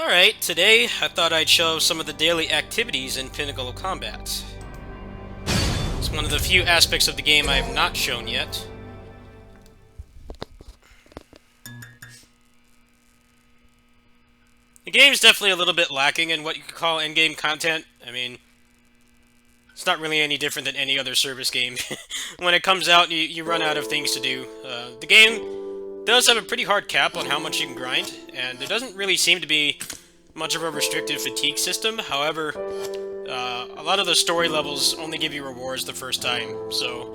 Alright, today I thought I'd show some of the daily activities in Pinnacle of Combat. It's one of the few aspects of the game I have not shown yet. The game's definitely a little bit lacking in what you could call endgame content. I mean, it's not really any different than any other service game. When it comes out, you run out of things to do. The game does have a pretty hard cap on how much you can grind, and there doesn't really seem to be much of a restrictive fatigue system. However, a lot of the story levels only give you rewards the first time, so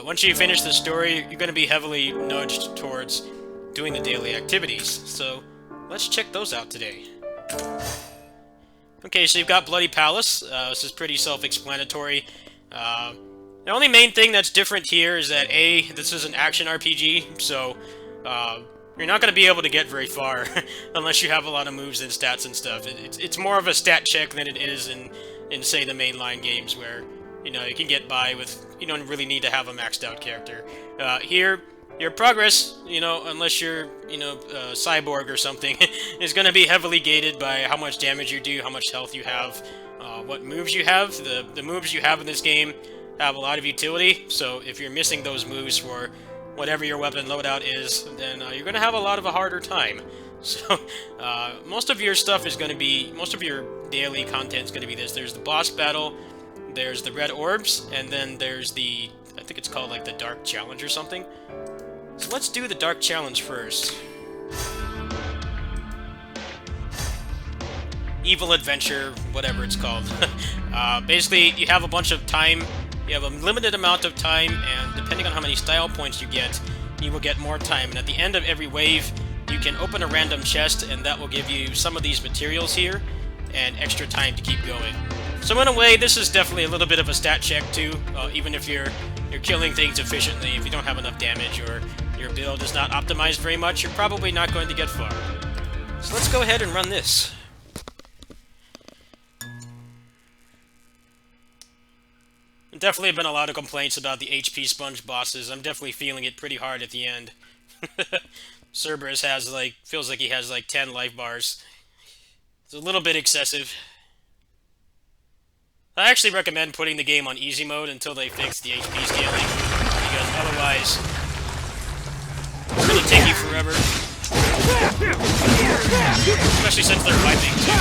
once you finish the story, you're going to be heavily nudged towards doing the daily activities. So let's check those out today. Okay, so you've got Bloody Palace. This is pretty self-explanatory. The only main thing that's different here is that this is an action RPG, so you're not going to be able to get very far unless you have a lot of moves and stats and stuff. It's more of a stat check than it is in say, the mainline games where, you know, you can get by with, you don't really need to have a maxed out character. Here, your progress, you know, unless you're, you know, cyborg or something, is going to be heavily gated by how much damage you do, how much health you have, what moves you have. The moves you have in this game have a lot of utility, so if you're missing those moves for whatever your weapon loadout is, then you're going to have a lot of a harder time. So, most of your stuff is going to be, most of your daily content is going to be this. There's the boss battle, there's the red orbs, and then there's the, I think it's called like the dark challenge or something. So let's do the dark challenge first. Evil adventure, whatever it's called. Basically, you have a bunch of time. You have a limited amount of time, and depending on how many style points you will get more time. And at the end of every wave, you can open a random chest, and that will give you some of these materials here, and extra time to keep going. So in a way, this is definitely a little bit of a stat check too, even if you're killing things efficiently. If you don't have enough damage, or your build is not optimized very much, you're probably not going to get far. So let's go ahead and run this. Definitely been a lot of complaints about the HP sponge bosses. I'm definitely feeling it pretty hard at the end. Cerberus has feels like he has like 10 life bars. It's a little bit excessive. I actually recommend putting the game on easy mode until they fix the HP scaling, because otherwise it's gonna take you forever. Especially since they're wiping too.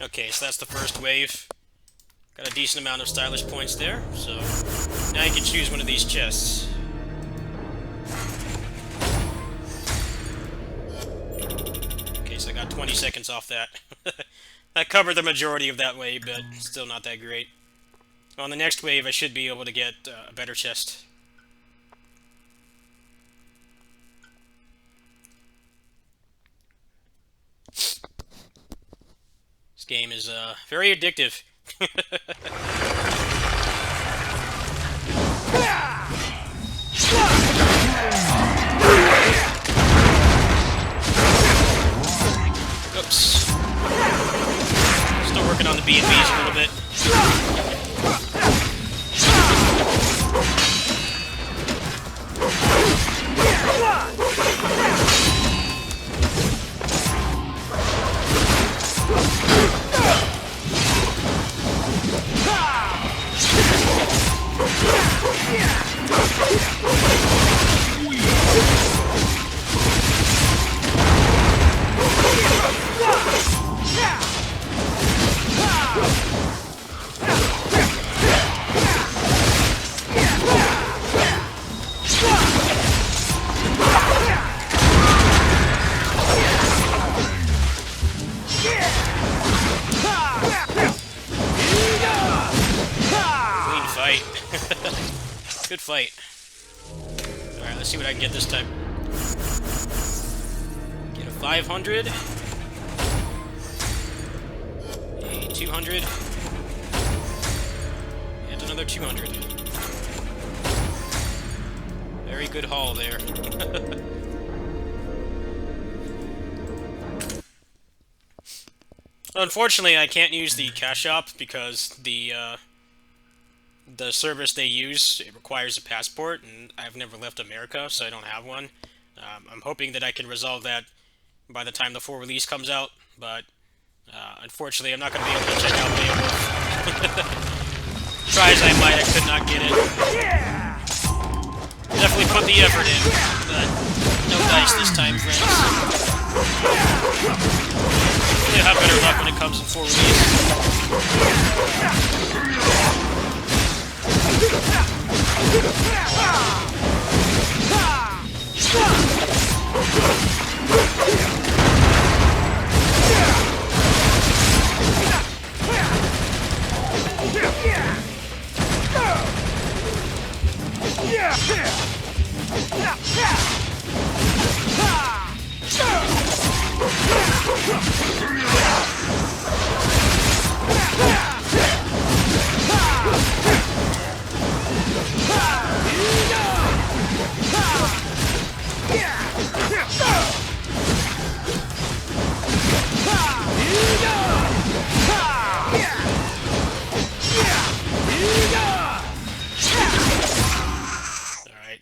Okay, so that's the first wave. Got a decent amount of stylish points there, so now you can choose one of these chests. Okay, so I got 20 seconds off that. I covered the majority of that wave, but still not that great. On the next wave, I should be able to get a better chest. This game is very addictive. Oops. Still working on the B&Bs a little bit. Good fight. Alright, let's see what I can get this time. Get a 500. A 200. And another 200. Very good haul there. Unfortunately, I can't use the cash shop because the service they use, it requires a passport, and I've never left America, so I don't have one. I'm hoping that I can resolve that by the time the full release comes out, but unfortunately, I'm not going to be able to check out Beowulf. Try as I might, I could not get it. Definitely put the effort in, but no dice this time, friends. Hopefully I'll have better luck when it comes in full release.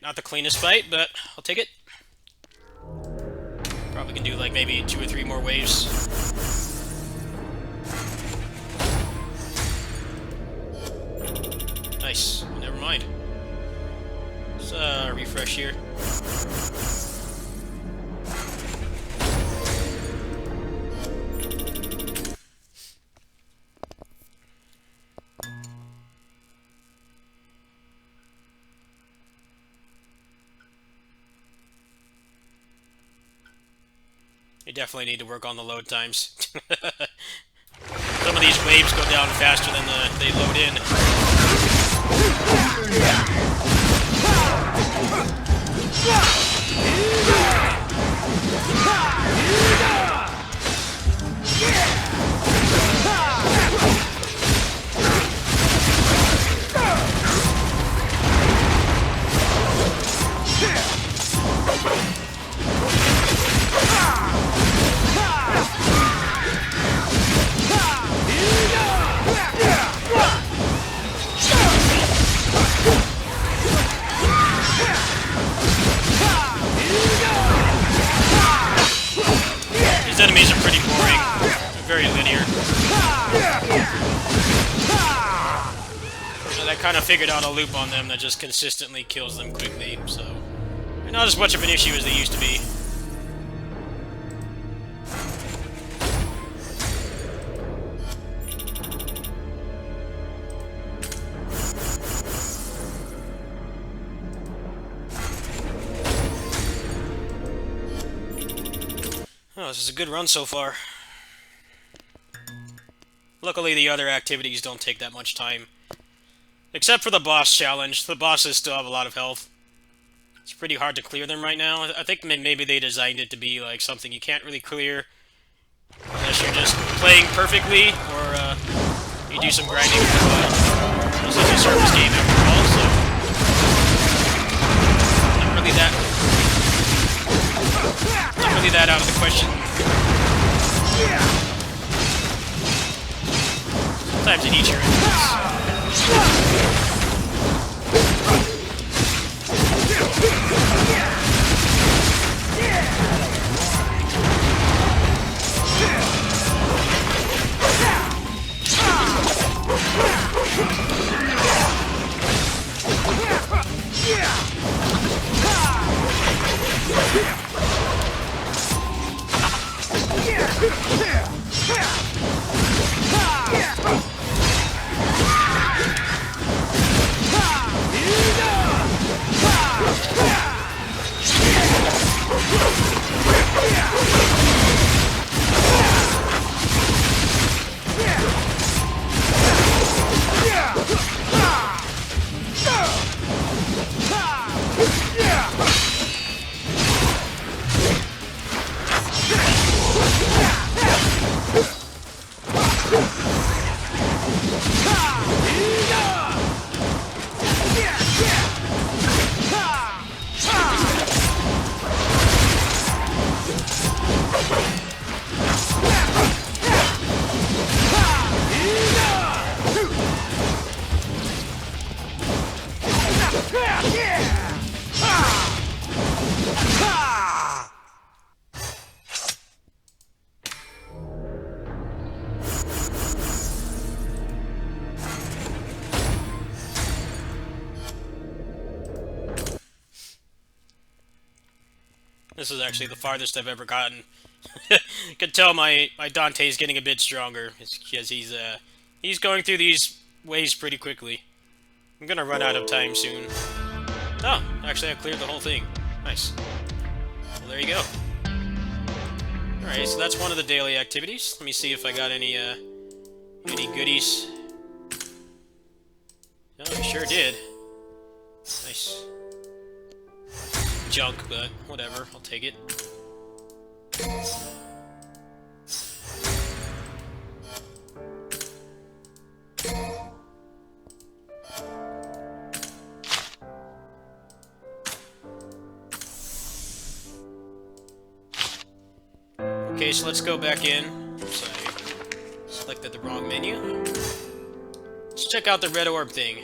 Not the cleanest fight, but I'll take it. Probably can do like maybe 2 or 3 more waves. Nice. Never mind. Let's refresh here. You definitely need to work on the load times. Some of these waves go down faster than they load in. These enemies are pretty boring. They're very linear. And I kind of figured out a loop on them that just consistently kills them quickly, so they're not as much of an issue as they used to be. Oh, this is a good run so far. Luckily, the other activities don't take that much time. Except for the boss challenge. The bosses still have a lot of health. It's pretty hard to clear them right now. I think maybe they designed it to be like something you can't really clear unless you're just playing perfectly, or you do some grinding. This is a service game after all, so not really that out of the question. Sometimes you need your enemies. This is actually the farthest I've ever gotten. You can tell my Dante's getting a bit stronger because he's going through these ways pretty quickly. I'm gonna run out of time soon. Oh, actually I cleared the whole thing. Nice. Well, there you go. Alright, so that's one of the daily activities. Let me see if I got any goodies. Oh, I sure did. Nice. Junk, but whatever, I'll take it. Okay, so let's go back in. Oops, I selected the wrong menu. Let's check out the red orb thing.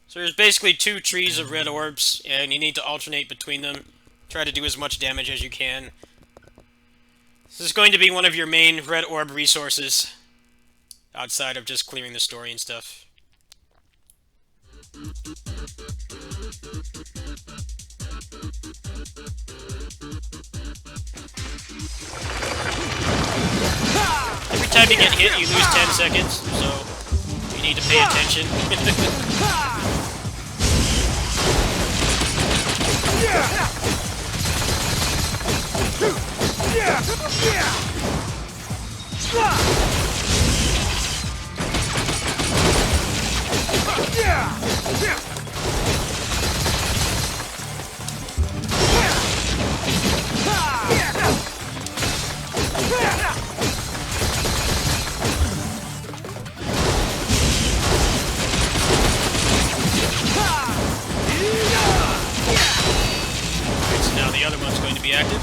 So there's basically 2 trees of red orbs, and you need to alternate between them. Try to do as much damage as you can. This is going to be one of your main red orb resources, outside of just clearing the story and stuff. Every time you get hit, you lose 10 seconds, so you need to pay attention. Now the other one's going to be active.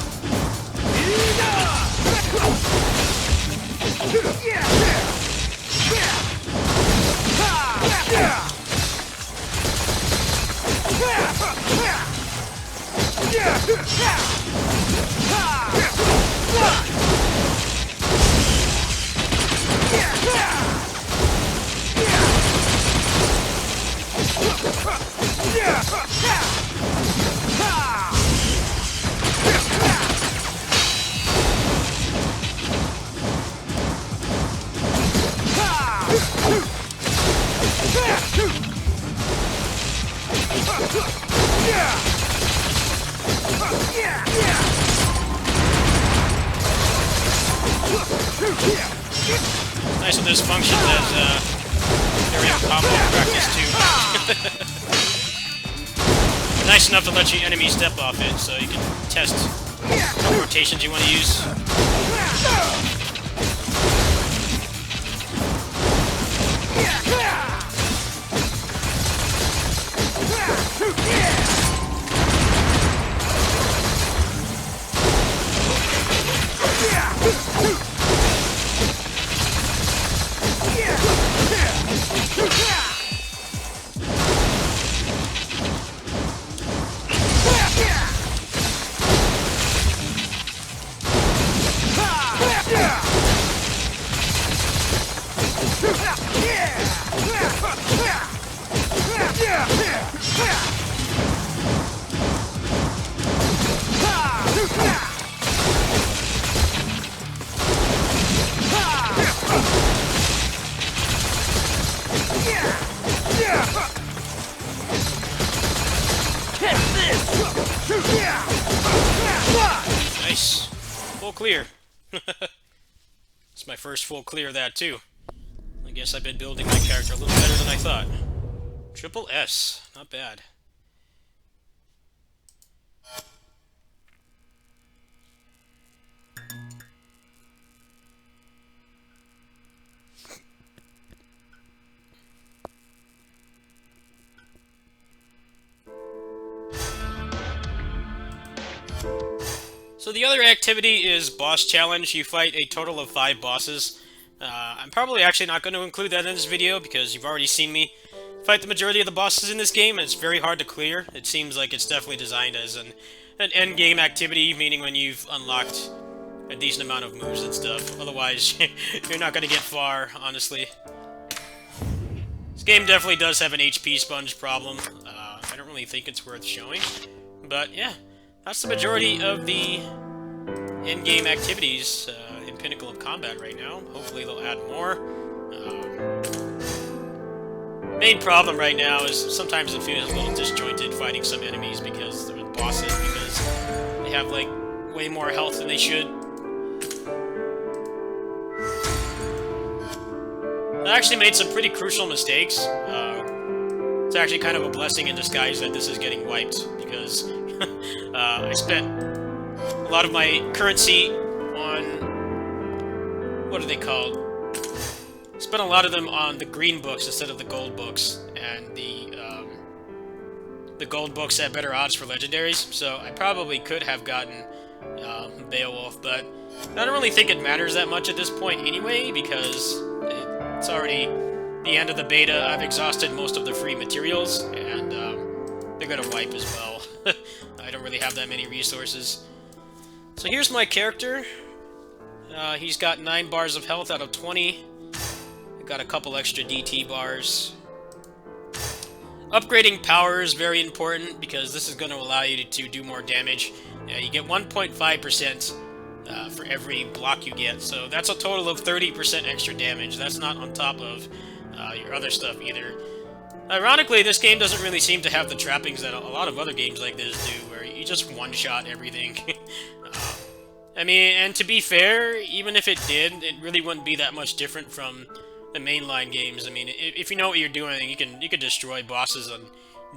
Nice when there's functions that aerial combo practice too. Nice enough to let your enemy step off it, so you can test what rotations you want to use. Nice. Full clear. It's my first full clear of that too. I guess I've been building my character a little better than I thought. Triple S. Not bad. So the other activity is boss challenge. You fight a total of 5 bosses. I'm probably actually not going to include that in this video because you've already seen me fight the majority of the bosses in this game, and it's very hard to clear. It seems like it's definitely designed as an endgame activity, meaning when you've unlocked a decent amount of moves and stuff. Otherwise, you're not going to get far, honestly. This game definitely does have an HP sponge problem. I don't really think it's worth showing. But yeah, that's the majority of the endgame activities in Pinnacle of Combat right now. Hopefully they'll add more. Main problem right now is sometimes it feels a little disjointed fighting some enemies because they're bosses, because they have like way more health than they should. I actually made some pretty crucial mistakes. It's actually kind of a blessing in disguise that this is getting wiped, because I spent a lot of my currency on... what are they called? Spent a lot of them on the green books instead of the gold books, and the gold books had better odds for legendaries, so I probably could have gotten Beowulf, but I don't really think it matters that much at this point anyway, because it's already the end of the beta. I've exhausted most of the free materials, and they're gonna wipe as well. I don't really have that many resources. So here's my character. He's got 9 bars of health out of 20. Got a couple extra DT bars. Upgrading power is very important because this is going to allow you to do more damage. You get 1.5% for every block you get, so that's a total of 30% extra damage. That's not on top of your other stuff either. Ironically, this game doesn't really seem to have the trappings that a lot of other games like this do, where you just one-shot everything. I mean, and to be fair, even if it did, it really wouldn't be that much different from the mainline games. I mean, if you know what you're doing, you can destroy bosses on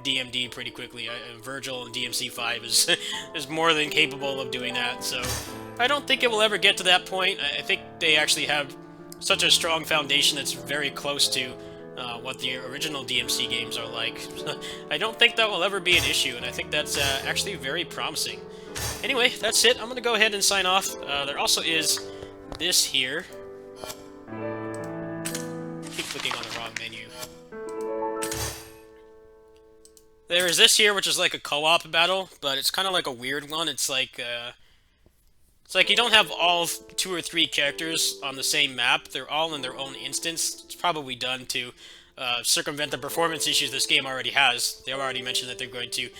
DMD pretty quickly. Virgil and DMC 5 is more than capable of doing that, so I don't think it will ever get to that point. I think they actually have such a strong foundation that's very close to what the original DMC games are like. I don't think that will ever be an issue, and I think that's actually very promising. Anyway, that's it. I'm going to go ahead and sign off. There also is this here. Keep clicking on the wrong menu. There is this here, which is like a co-op battle, but it's kind of like a weird one. It's like you don't have all 2 or 3 characters on the same map. They're all in their own instance. It's probably done to circumvent the performance issues this game already has. They already mentioned that they're going to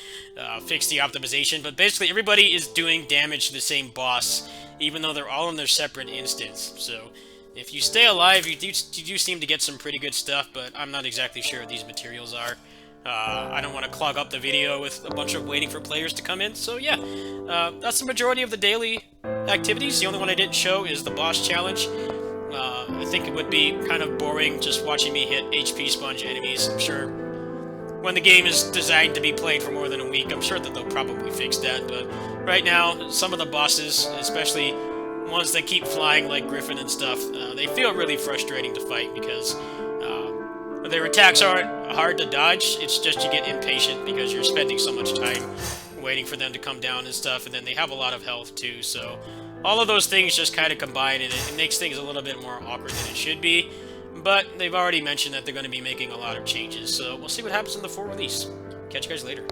fix the optimization, but basically everybody is doing damage to the same boss, even though they're all in their separate instance. So if you stay alive, you do seem to get some pretty good stuff, but I'm not exactly sure what these materials are. I don't want to clog up the video with a bunch of waiting for players to come in, so yeah. That's the majority of the daily activities. The only one I didn't show is the boss challenge. I think it would be kind of boring just watching me hit HP sponge enemies. I'm sure when the game is designed to be played for more than a week, I'm sure that they'll probably fix that, but right now, some of the bosses, especially ones that keep flying like Griffin and stuff, they feel really frustrating to fight because their attacks aren't hard to dodge. It's just you get impatient because you're spending so much time waiting for them to come down and stuff, and then they have a lot of health too, so all of those things just kind of combine, and it makes things a little bit more awkward than it should be. But they've already mentioned that they're going to be making a lot of changes, so we'll see what happens in the full release. Catch you guys later.